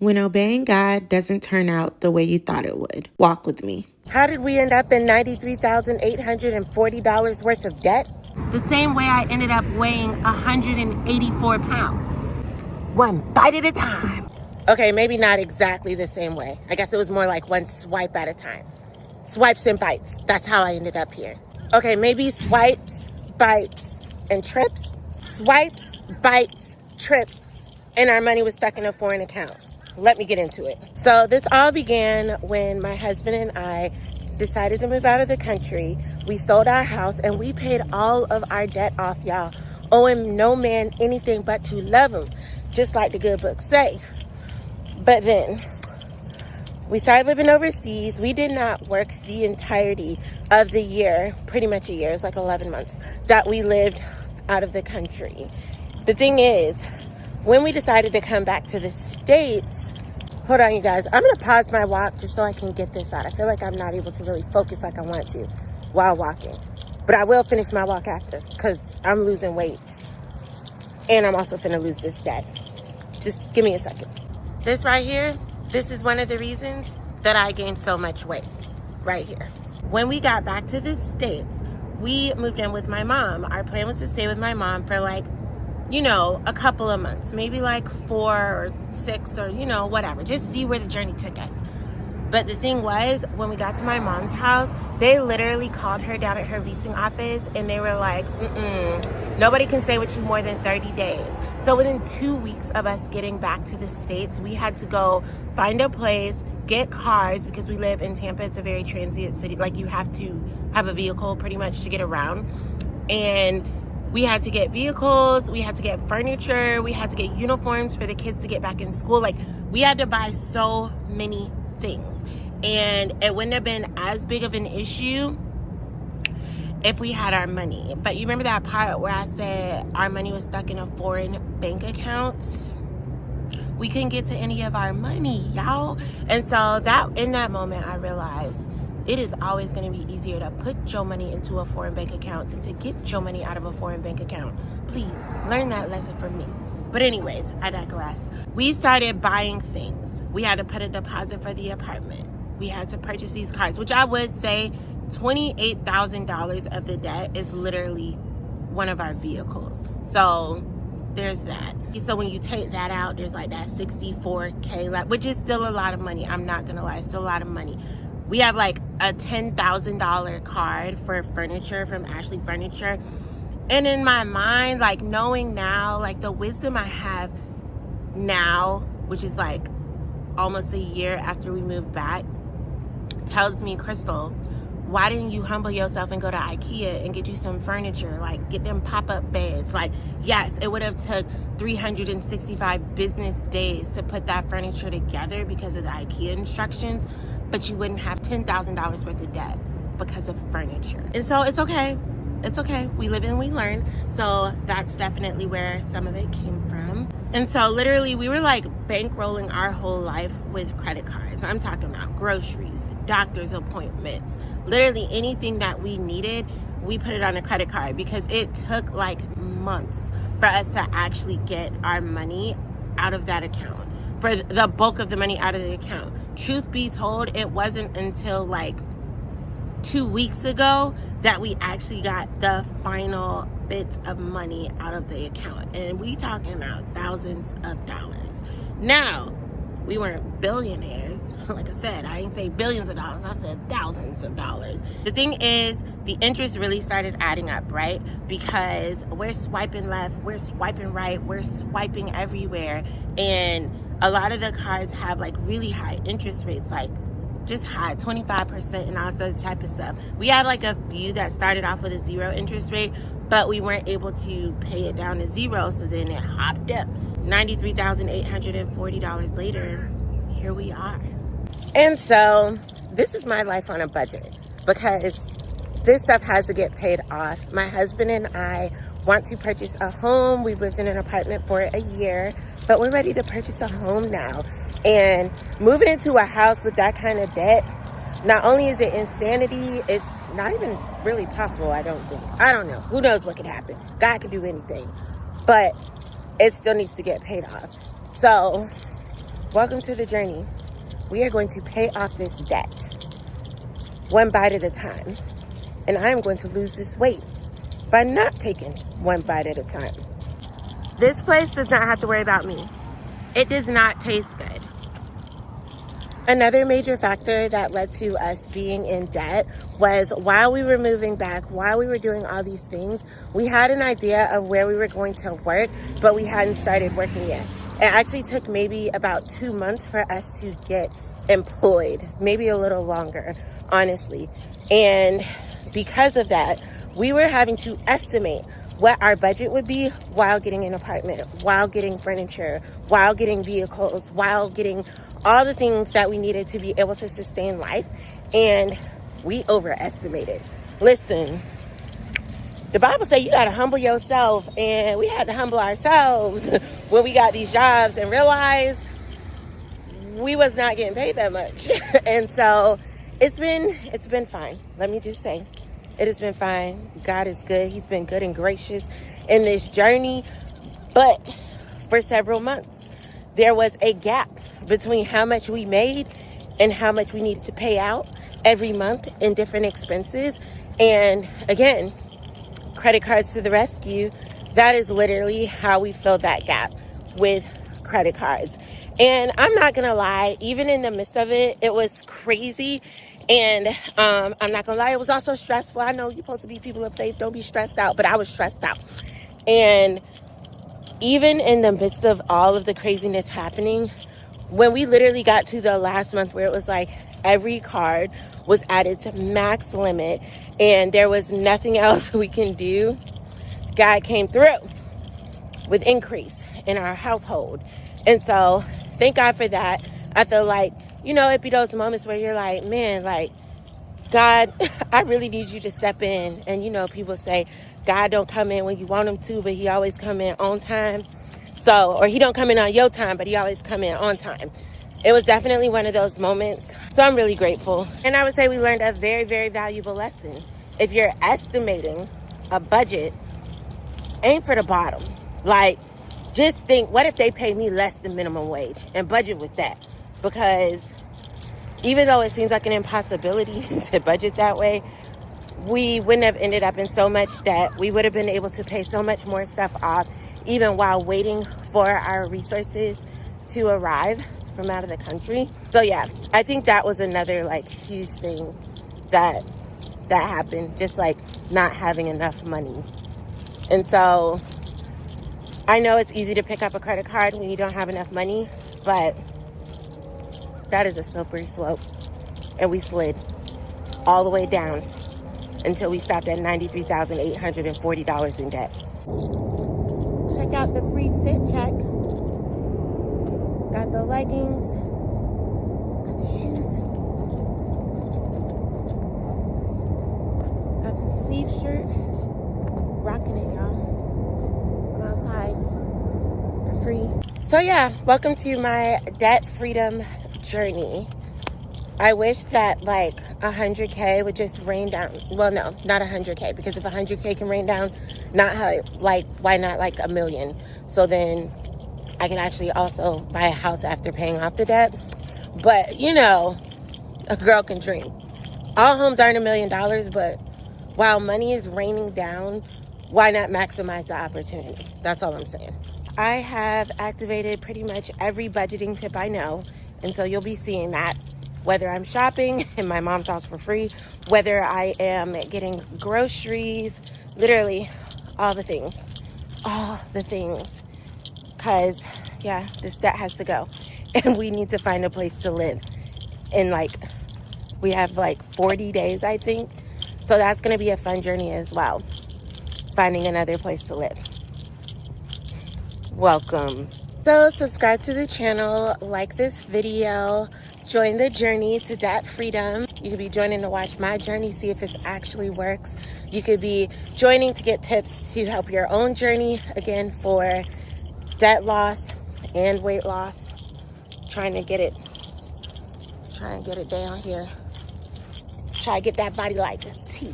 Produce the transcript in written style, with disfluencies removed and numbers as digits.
When obeying God doesn't turn out the way you thought it would. Walk with me. How did we end up in $93,840 worth of debt? The same way I ended up weighing 184 pounds. One bite at a time. Okay, maybe not exactly the same way. I guess it was more like one swipe at a time. Swipes and bites. That's how I ended up here. Okay, maybe swipes, bites, and trips. Swipes, bites, trips, and our money was stuck in a foreign account. Let me get into it. So this all began when my husband and I decided to move out of the country. We sold our house and we paid all of our debt off, y'all. Owing no man anything but to love him, just like the good books say. But then we started living overseas. We did not work the entirety of the year, pretty much a year, it's like 11 months, that we lived out of the country. The thing is, when we decided to come back to the States, hold on you guys, I'm gonna pause my walk just so I can get this out. I feel like I'm not able to really focus like I want to while walking. But I will finish my walk after, because I'm losing weight. And I'm also finna lose this debt. Just give me a second. This right here, this is one of the reasons that I gained so much weight, right here. When we got back to the States, we moved in with my mom. Our plan was to stay with my mom for like, you know, a couple of months, maybe like 4 or 6 or, you know, whatever. Just see where the journey took us. But the thing was, when we got to my mom's house, they literally called her down at her leasing office and they were like, nobody can stay with you more than 30 days. So within 2 weeks of us getting back to the States, we had to go find a place, get cars, because we live in Tampa. It's a very transient city. Like, you have to have a vehicle pretty much to get around. And we had to get vehicles, we had to get furniture, we had to get uniforms for the kids to get back in school. Like, we had to buy so many things. And it wouldn't have been as big of an issue if we had our money. But you remember that part where I said our money was stuck in a foreign bank account? We couldn't get to any of our money, y'all. And so that in that moment, I realized it is always going to be easier to put your money into a foreign bank account than to get your money out of a foreign bank account. Please learn that lesson from me. But anyways, I digress. We started buying things. We had to put a deposit for the apartment. We had to purchase these cars, which I would say $28,000 of the debt is literally one of our vehicles. So there's that. So when you take that out, there's like that $64K left, which is still a lot of money. I'm not gonna lie, it's still a lot of money. We have like a $10,000 card for furniture from Ashley Furniture. And in my mind, like knowing now, like the wisdom I have now, which is like almost a year after we moved back, tells me, Crystal, why didn't you humble yourself and go to IKEA and get you some furniture? Like, get them pop-up beds. Like, yes, it would have took 365 business days to put that furniture together because of the IKEA instructions, but you wouldn't have $10,000 worth of debt because of furniture. And so it's okay. It's okay. We live and we learn. So that's definitely where some of it came from. And so literally we were like bankrolling our whole life with credit cards. I'm talking about groceries, doctor's appointments, literally anything that we needed, we put it on a credit card because it took like months for us to actually get our money out of that account, for the bulk of the money out of the account. Truth be told, it wasn't until like 2 weeks ago that we actually got the final bits of money out of the account. And we talking about thousands of dollars. Now, we weren't billionaires. Like I said, I didn't say billions of dollars, I said thousands of dollars. The thing is, the interest really started adding up, right? Because we're swiping left, we're swiping right, we're swiping everywhere. And a lot of the cards have like really high interest rates, like just high, 25% and all that type of stuff. We had like a few that started off with a 0 interest rate, but we weren't able to pay it down to 0, so then it hopped up. $93,840 later, here we are. And so this is my life on a budget because this stuff has to get paid off. My husband and I want to purchase a home. We've lived in an apartment for a year, but we're ready to purchase a home now. And moving into a house with that kind of debt, not only is it insanity, it's not even really possible, I don't think. I don't know. Who knows what could happen? God could do anything. But it still needs to get paid off. So welcome to the journey. We are going to pay off this debt one bite at a time. And I am going to lose this weight by not taking one bite at a time. This place does not have to worry about me. It does not taste good. Another major factor that led to us being in debt was while we were moving back, while we were doing all these things, we had an idea of where we were going to work, but we hadn't started working yet. It actually took maybe about 2 months for us to get employed, maybe a little longer, honestly. And because of that, we were having to estimate what our budget would be while getting an apartment, while getting furniture, while getting vehicles, while getting all the things that we needed to be able to sustain life. And we overestimated. Listen, the Bible says you got to humble yourself, and we had to humble ourselves when we got these jobs and realized we was not getting paid that much. And so it's been fine. Let me just say, it has been fine. God is good. He's been good and gracious in this journey. But for several months, there was a gap between how much we made and how much we needed to pay out every month in different expenses. And again, credit cards to the rescue. That is literally how we filled that gap, with credit cards. And I'm not gonna lie, even in the midst of it, it was crazy. And I'm not gonna lie, it was also stressful. I know you're supposed to be people of faith, don't be stressed out, but I was stressed out. And even in the midst of all of the craziness happening, when we literally got to the last month where it was like every card was at its max limit and there was nothing else we can do, God came through with increase in our household. And so thank God for that. I feel like, it'd be those moments where you're like, man, like, God, I really need you to step in. And, people say God don't come in when you want him to, but he always come in on time. So, or he don't come in on your time, but he always come in on time. It was definitely one of those moments. So I'm really grateful. And I would say we learned a very, very valuable lesson. If you're estimating a budget, aim for the bottom. Like, just think, what if they pay me less than minimum wage, and budget with that? Because even though it seems like an impossibility to budget that way, we wouldn't have ended up in so much debt. We would have been able to pay so much more stuff off, even while waiting for our resources to arrive from out of the country. So yeah, I think that was another huge thing that happened, just not having enough money. And so I know it's easy to pick up a credit card when you don't have enough money, but that is a slippery slope. And we slid all the way down until we stopped at $93,840 in debt. Check out the free fit check. Got the leggings, got the shoes, got the sleeve shirt. Rocking it, y'all. I'm outside for free. So yeah, welcome to my debt freedom journey. I wish that 100K would just rain down. Well, no, not 100K, because if 100K can rain down, why not $1 million? So then I can actually also buy a house after paying off the debt. But a girl can dream. All homes aren't $1 million, but while money is raining down, why not maximize the opportunity? That's all I'm saying. I have activated pretty much every budgeting tip I know, and so you'll be seeing that. Whether I'm shopping in my mom's house for free, whether I am getting groceries, literally all the things. Because, yeah, this debt has to go. And we need to find a place to live. And we have 40 days, I think. So that's going to be a fun journey as well. Finding another place to live. Welcome. So subscribe to the channel, like this video, join the journey to debt freedom. You could be joining to watch my journey, see if this actually works. You could be joining to get tips to help your own journey, again, for debt loss and weight loss. Trying to get it down here. Try to get that body like a T.